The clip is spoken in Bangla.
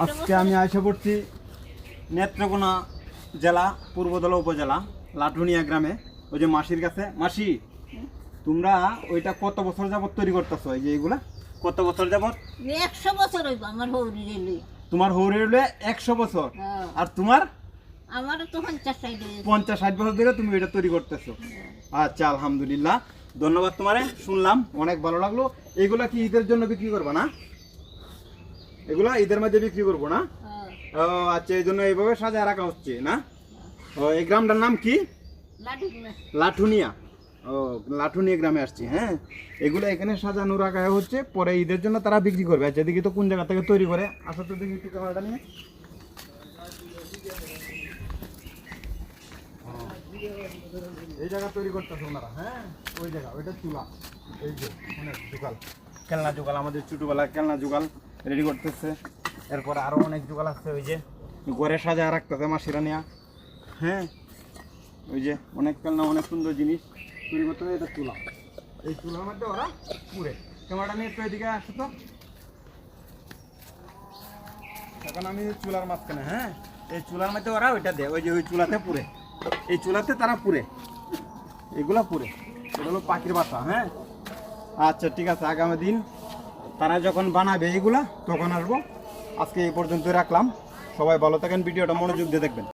আজকে আমি আশা করছি নেত্রকোনা জেলা পূর্বদলা উপজেলা লাটুনিয়া গ্রামে, ওই যে মাসির কাছে। মাসি, তোমরা ওইটা কত বছর যাবত তৈরি করতেছো? এই যে এইগুলা কত বছর যাবত? 100 বছর হইব আমার হৌরি রেলই। তোমার হৌরে হইলে 100 বছর, আর তোমার আমার তো 50-60 বছর ধরে তুমি এটা তৈরি করতেছো। আচ্ছা, আলহামদুলিল্লাহ, ধন্যবাদ তোমারে। শুনলাম, অনেক ভালো লাগলো। এগুলা কি ঈদের জন্য বিক্রি করবা না? এগুলা ঈদের মধ্যে বিক্রি করবো না? ও আচ্ছা, এই জন্য এইভাবে সাজায় রাখা হচ্ছে না? ও, এই গ্রামটার নাম কি? লাঠুনিয়া। ও, লাঠুনিয়া গ্রামে আসছি। হ্যাঁ, এগুলো এখানে সাজানো রাখা হচ্ছে, পরে ঈদের জন্য তারা বিক্রি করবে। আচ্ছা, দেখি তো কোন জায়গা থেকে তৈরি করে। আসো তো দেখি একটু ক্যামেরাটা নিয়ে। এই জায়গা তৈরি করতেছে ওনারা। হ্যাঁ, ওই জায়গা, ওইটা চুলা। এই যে অনেক জোগাল, খেলনা জোগাল, আমাদের ছোটবেলার খেলনা জোগাল রেডি করতেছে। এরপরে আরো অনেক জোগাল আছে, ওই যে ঘরে সাজায় রাখতেছে মাসিরা নিয়া। হ্যাঁ, ওই যে অনেক খেলনা, অনেক সুন্দর জিনিস তৈরি করতে হবে। এটা চুলা, এই চুলার মধ্যে ওরা পুরে। ক্যামেরাটা নিয়ে একটু এদিকে আসো তো। এখন আমি চুলার মাঝখানে। হ্যাঁ, এই চুলার মধ্যে ওরা ওইটা দেয়, ওই যে ওই চুলাতে পুরে। এই চুলাতে তারা পুরে, এগুলা পুরে। এটা হলো পাখির বাসা। হ্যাঁ, আচ্ছা ঠিক আছে, আগামী দিন তারা যখন বানাবে এইগুলা তখন আসবো। আজকে এই পর্যন্ত রাখলাম। সবাই ভালো থাকেন, ভিডিওটা মনোযোগ দিয়ে দেখবেন।